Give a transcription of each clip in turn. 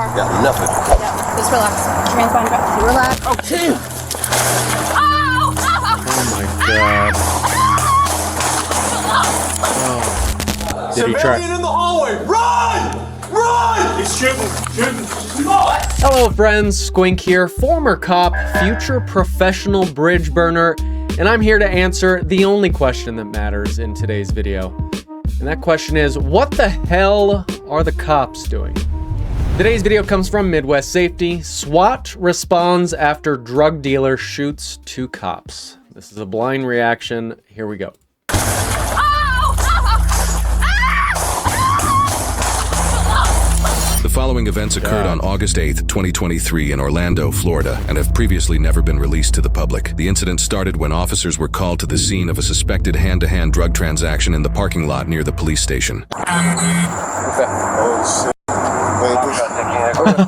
car. Got nothing. Yeah, just relax. Put your hands behind your back. Relax. Okay. Oh! Oh my god. Oh. Did he try? in the hallway. Run! Run! He's shooting. Hello friends, Squink here, former cop, future professional bridge burner, and I'm here to answer the only question that matters in today's video. And that question is, what the hell are the cops doing? Today's video comes from Midwest Safety. SWAT responds after drug dealer shoots 2 cops. This is a blind reaction. Here we go. The following events occurred on August 8th, 2023 in Orlando, Florida, and have previously never been released to the public. The incident started when officers were called to the scene of a suspected hand-to-hand drug transaction in the parking lot near the police station.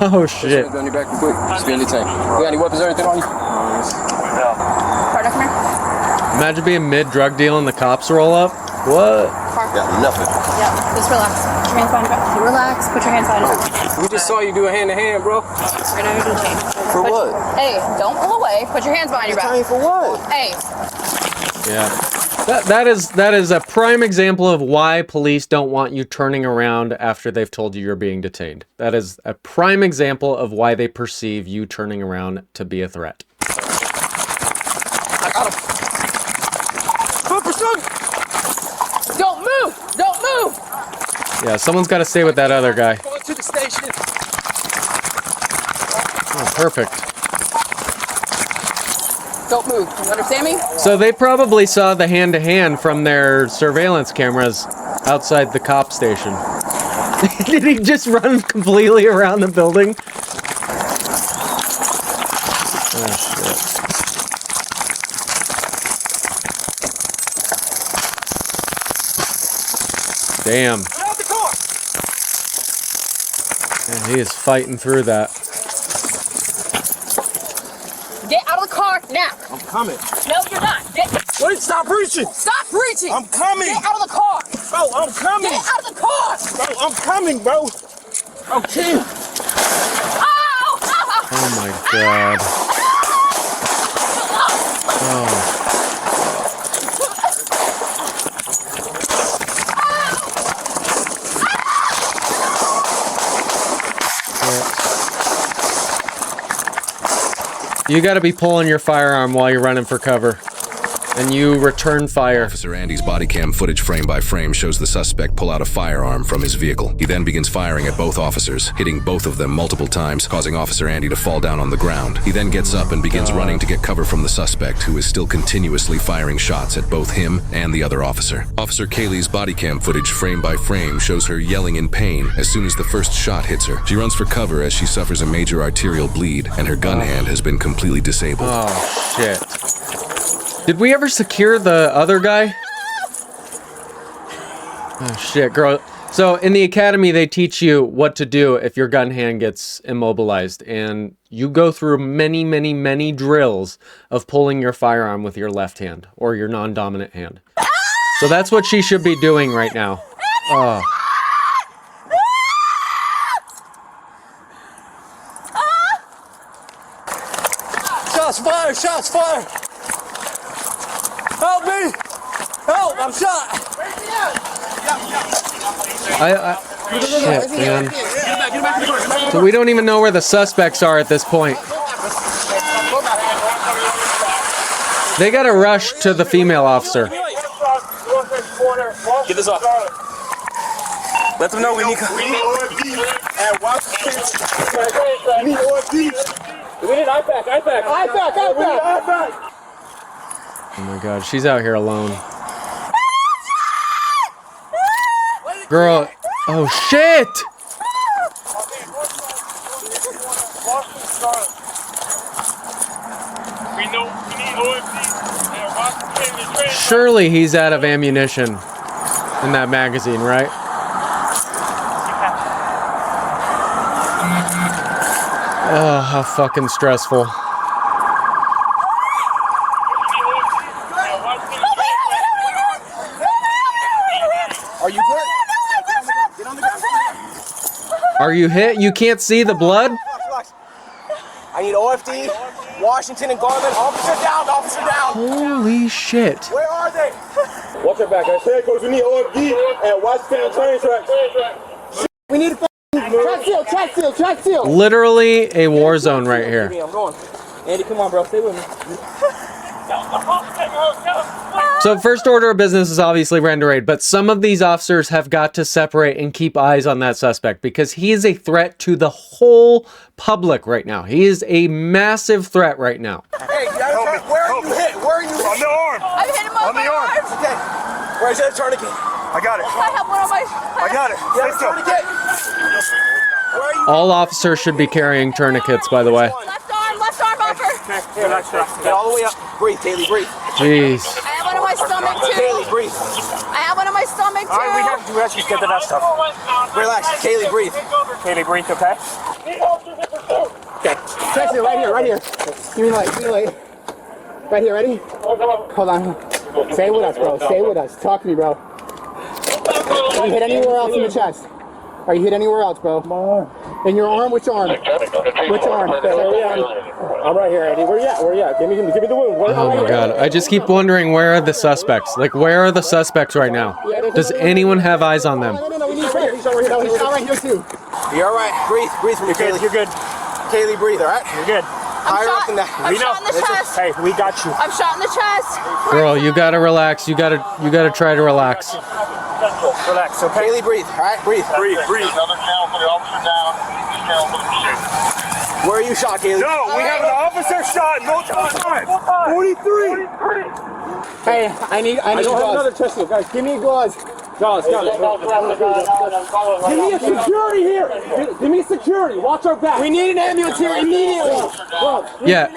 Oh shit. Down your back real quick. Just be in the tank. You got any weapons or anything on you? Partner, come here. Imagine being mid-drug deal and the cops roll up. What? Got nothing. Yeah, just relax. Put your hands behind your back. Relax. Put your hands behind your back. We just saw you do a hand-to-hand, bro. We're gonna do the chain. For what? Hey, don't pull away. Put your hands behind your back. For what? Hey. Yeah. That is a prime example of why police don't want you turning around after they've told you you're being detained. That is a prime example of why they perceive you turning around to be a threat. I got him. Put pursuit! Don't move! Don't move! Yeah, someone's got to stay with that other guy. Going to the station. Oh, perfect. Don't move. You understand me? So they probably saw the hand-to-hand from their surveillance cameras outside the cop station. Did he just run completely around the building? Oh, shit. Damn. Get out the car! Man, he is fighting through that. Get out of the car now! I'm coming. No, you're not. Wait, stop reaching! Stop reaching! I'm coming! Get out of the car! Bro, I'm coming! Get out of the car! Bro, I'm coming, bro! Okay. Ow! Oh my god. Oh. You gotta be pulling your firearm while you're running for cover. And you return fire. Officer Andy's body cam footage frame by frame shows the suspect pull out a firearm from his vehicle. He then begins firing at both officers, hitting both of them multiple times, causing Officer Andy to fall down on the ground. He then gets up and begins running to get cover from the suspect, who is still continuously firing shots at both him and the other officer. Officer Kaylee's body cam footage frame by frame shows her yelling in pain as soon as the first shot hits her. She runs for cover as she suffers a major arterial bleed, and her gun hand has been completely disabled. Oh, shit. Did we ever secure the other guy? Oh, shit, girl. So, in the academy, they teach you what to do if your gun hand gets immobilized. And you go through many, many, many drills of pulling your firearm with your left hand or your non-dominant hand. So that's what she should be doing right now. Oh. Shots fired! Shots fired! Help me! Help! I'm shot! Shit, man. So we don't even know where the suspects are at this point. They gotta rush to the female officer. Get this off. Let them know we need We need IPAC. Oh my god, she's out here alone. Girl, oh shit! Surely he's out of ammunition in that magazine, right? Oh, how fucking stressful. Are you hit? You can't see the blood? Relax. I need OFD, Washington, and Garland. Officer down, officer down. Holy shit. Where are they? Watch your back. I said, coach, we need OFD at Washington train tracks. We need track seal. Literally a war zone right here. I'm going. Andy, come on, bro. Stay with me. So first order of business is obviously render aid, but some of these officers have got to separate and keep eyes on that suspect because he is a threat to the whole public right now. He is a massive threat right now. Hey, where are you hit? Where are you hit? On the arm. I'm hitting him on my arms. Okay. Where's that tourniquet? I got it. I have one on my. I got it. You have a tourniquet? Where are you? All officers should be carrying tourniquets, by the way. Left arm, offer. Here, relax. Get all the way up. Breathe, Kaylee, breathe. Jeez. I have one on my stomach too. Kaylee, breathe. I have one on my stomach too. All right, we have to do that. Just get the vest up. Relax. Kaylee, breathe. Kaylee, breathe, okay? Okay. Text it right here. Give me light. Right here, ready? Hold on. Stay with us, bro. Stay with us. Talk to me, bro. Are you hit anywhere else in the chest? Are you hit anywhere else, bro? In your arm? Which arm? Which arm? I'm right here, Eddie. Where you at? Give me the wound. Oh my god. I just keep wondering, where are the suspects? Like, where are the suspects right now? Does anyone have eyes on them? No, we need prayer. He's right here too. You're all right. Breathe for me, Kaylee. You're good. Kaylee, breathe, all right? You're good. Higher up than that. I'm shot in the chest. Hey, we got you. I'm shot in the chest. Girl, you gotta relax. You gotta try to relax. Relax, okay? Kaylee, breathe, all right? Breathe. Another channel for the officer down. Channel for the pursuit. Where are you shot, Kaylee? No, we have an officer shot multiple times. 43. Hey, I need another chest seal. Guys, give me a gauze. Gauze. Give me a security here. Give me security. Watch our back. We need an ambulance here immediately. Yeah.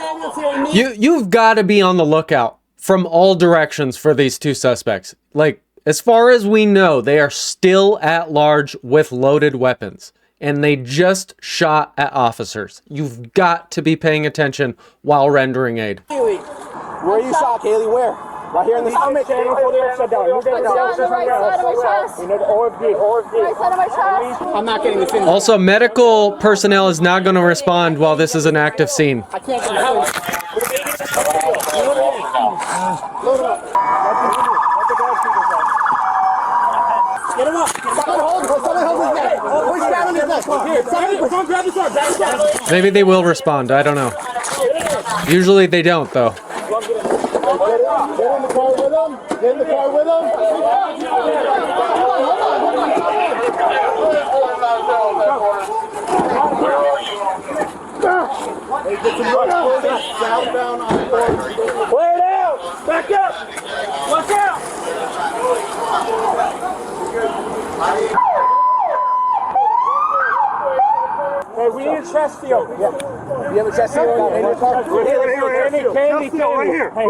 You've got to be on the lookout from all directions for these two suspects. Like, as far as we know, they are still at large with loaded weapons. And they just shot at officers. You've got to be paying attention while rendering aid. Kaylee, where are you shot, Kaylee? Where? Right here in the stomach. I'm shot on the right side of my chest. Right side of my chest. I'm not getting this in. Also, medical personnel is not going to respond while this is an active scene. I can't get it out. Load it up. Get him up. Someone hold his neck. Push down on his neck. Here, someone grab his arm. Maybe they will respond. I don't know. Usually they don't, though. Get in the car with him. Get in the car with him. Lay it out. Back up. Watch out. Hey, we need a chest seal. Yeah. You have a chest seal in your car? Candy. Right here. Hey,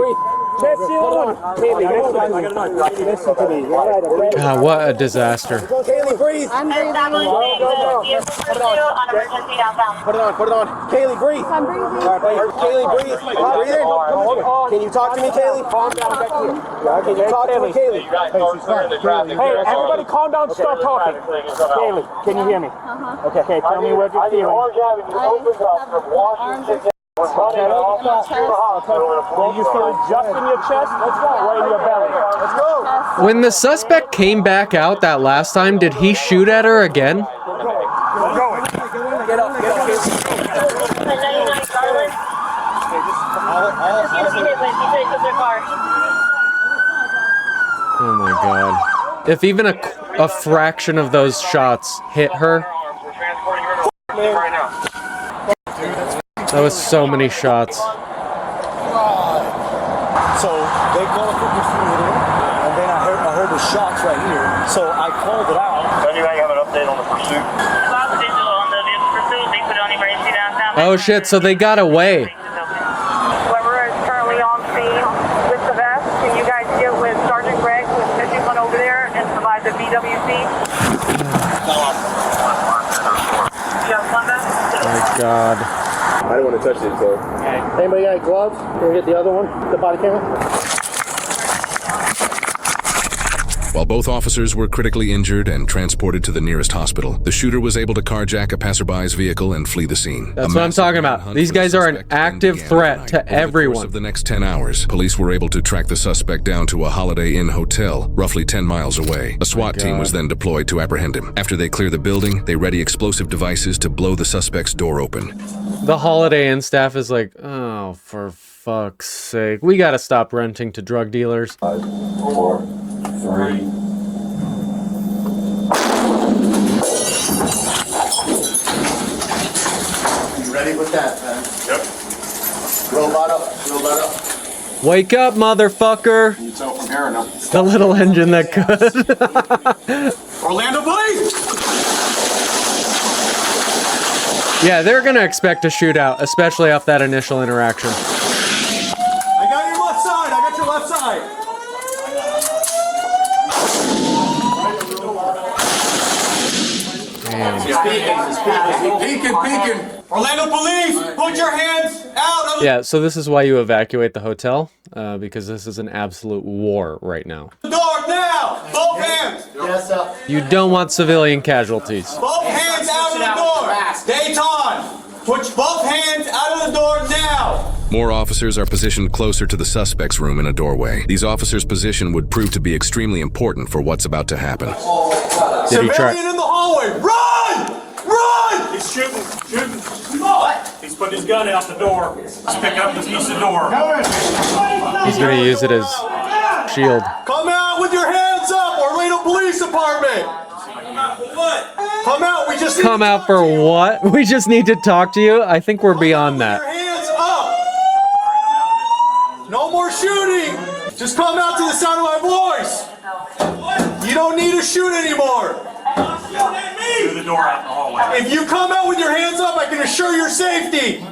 chest seal on. Kaylee, listen to me. God, what a disaster. Kaylee, breathe. I'm breathing. Put it on. Kaylee, breathe. I'm breathing. Kaylee, breathe. Breathing. Can you talk to me, Kaylee? Calm down back here. Can you talk to me, Kaylee? Hey, everybody calm down, stop talking. Kaylee, can you hear me? Okay, tell me what you're feeling. Do you feel it just in your chest? Let's go. Right in your belly. Let's go. When the suspect came back out that last time, did he shoot at her again? We're going. Get up. Oh my god. If even a fraction of those shots hit her, that was so many shots. So they called a quick shooter, and then I heard the shots right here. So I called it out. So anybody have an update on the pursuit? Oh shit, so they got away. Whoever is currently on scene with the vest, can you guys get with Sergeant Greg, who's fishing one over there, and provide the BWC? My god. I didn't want to touch it, so. Anybody got any gloves? Can we get the other one? The body camera? While both officers were critically injured and transported to the nearest hospital, the shooter was able to carjack a passerby's vehicle and flee the scene. That's what I'm talking about. These guys are an active threat to everyone. Over the course of the next 10 hours, police were able to track the suspect down to a Holiday Inn hotel, roughly 10 miles away. A SWAT team was then deployed to apprehend him. After they clear the building, they ready explosive devices to blow the suspect's door open. The Holiday Inn staff is like, oh, for fuck's sake. We gotta stop renting to drug dealers. 5, 4, 3. You ready with that, man? Yep. Robot up. Wake up, motherfucker! Need so from here or no? The little engine that could. Orlando police! Yeah, they're gonna expect a shootout, especially off that initial interaction. I got your left side. I got your left side. Peeking. Orlando police, put your hands out. Yeah, so this is why you evacuate the hotel, because this is an absolute war right now. The door now. Both hands. Yes, up. You don't want civilian casualties. Both hands out of the door. Dayton, put both hands out of the door now. More officers are positioned closer to the suspect's room in a doorway. These officers' position would prove to be extremely important for what's about to happen. Did he try? Civilian in the hallway. Run! Run! He's shooting. What? He's putting his gun out the door. He's picking up the piece of door. He's gonna use it as shield. Come out with your hands up, Orlando Police Department. Come out. We just Come out for what? We just need to talk to you? I think we're beyond Your that. hands up. No more shooting. Just come out to the sound of my voice. You don't need to shoot anymore. Through the door out in the hallway. If you come out with your hands up, I can assure your safety.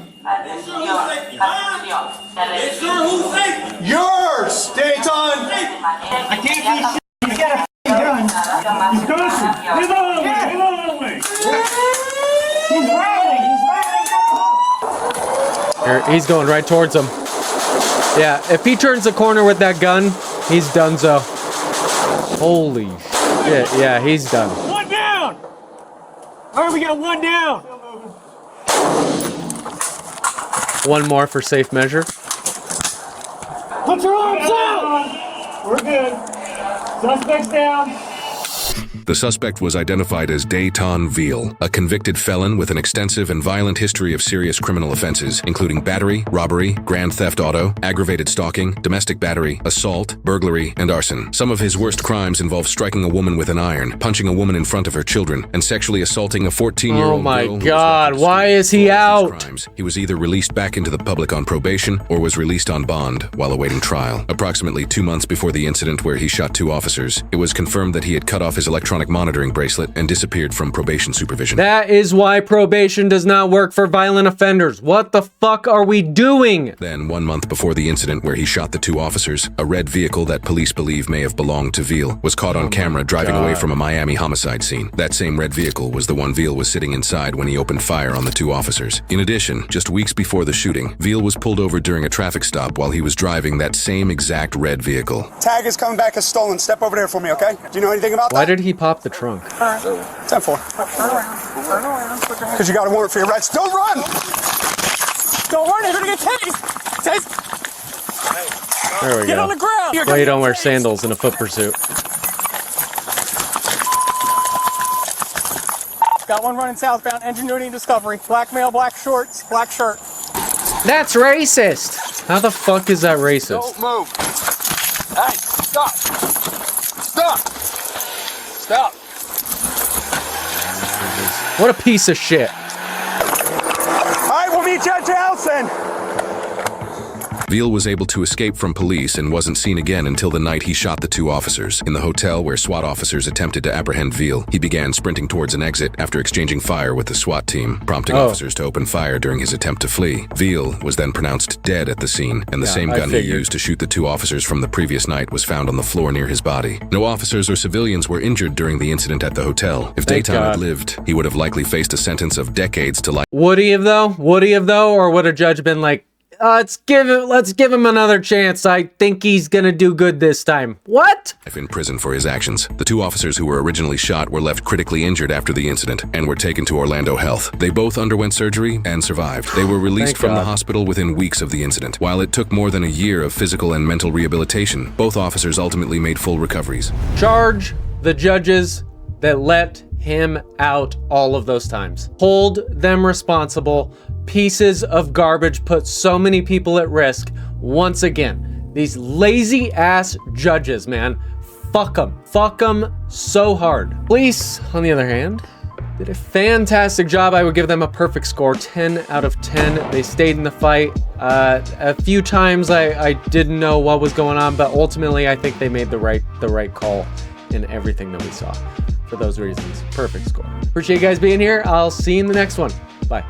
Yours, Dayton. I can't do shit. He's got a gun. He's cussing. Get on me. Get on me. He's riding. Here, he's going right towards him. Yeah, if he turns the corner with that gun, he's donezo. Holy shit. Yeah, he's done. One down. All right, we got one down. One more for safe measure. Put your arms out. We're good. Suspect's down. The suspect was identified as Dayton Veal, a convicted felon with an extensive and violent history of serious criminal offenses, including battery, robbery, grand theft auto, aggravated stalking, domestic battery, assault, burglary, and arson. Some of his worst crimes involve striking a woman with an iron, punching a woman in front of her children, and sexually assaulting a 14-year-old Oh my girl. God, why is he out? Crimes, he was either released back into the public on probation or was released on bond while awaiting trial. Approximately 2 months before the incident where he shot 2 officers, it was confirmed that he had cut off his electronic monitoring bracelet and disappeared from probation supervision. That is why probation does not work for violent offenders. What the fuck are we doing? Then, 1 month before the incident where he shot the 2 officers, a red vehicle that police believe may have belonged to Veal was caught on camera driving away from a Miami homicide scene. That same red vehicle was the one Veal was sitting inside when he opened fire on the 2 officers. In addition, just weeks before the shooting, Veal was pulled over during a traffic stop while he was driving that same exact red vehicle. Tag is coming back as stolen. Step over there for me, okay? Do you know anything about that? Why did he pop the trunk? 10-4. Because you got a warrant for your rights. Don't run! Don't run, you're gonna get tased! There we Get on go. the ground! Well, you don't wear sandals in a foot pursuit. Got one running southbound, Ingenuity and Discovery. Black male, black shorts, black shirt. That's racist. How the fuck is that racist? Don't move. Hey, stop! Stop! Stop! What a piece of shit. All right, we'll meet you at your house then. Veal was able to escape from police and wasn't seen again until the night he shot the 2 officers. In the hotel where SWAT officers attempted to apprehend Veal, he began sprinting towards an exit after exchanging fire with the SWAT team, prompting officers to open fire during his attempt to flee. Veal was then pronounced dead at the scene, and the same gun he used to shoot the 2 officers from the previous night was found on the floor near his body. No officers or civilians were injured during the incident at the hotel. If Dayton had lived, he would have likely faced a sentence of decades to life. Would he have though? Would he have though? Or would a judge been like, let's give him another chance. I think he's gonna do good this time. What? In prison for his actions. The two officers who were originally shot were left critically injured after the incident and were taken to Orlando Health. They both underwent surgery and survived. They were released from the hospital within weeks of the incident. While it took more than a year of physical and mental rehabilitation, both officers ultimately made full recoveries. Charge the judges that let him out all of those times. Hold them responsible. Pieces of garbage put so many people at risk. Once again, these lazy ass judges, man. Fuck them. Fuck them so hard. Police, on the other hand, did a fantastic job. I would give them a perfect score, 10 out of 10. They stayed in the fight. A few times I didn't know what was going on, but ultimately I think they made the right call in everything that we saw. For those reasons, perfect score. Appreciate you guys being here. I'll see you in the next one. Bye.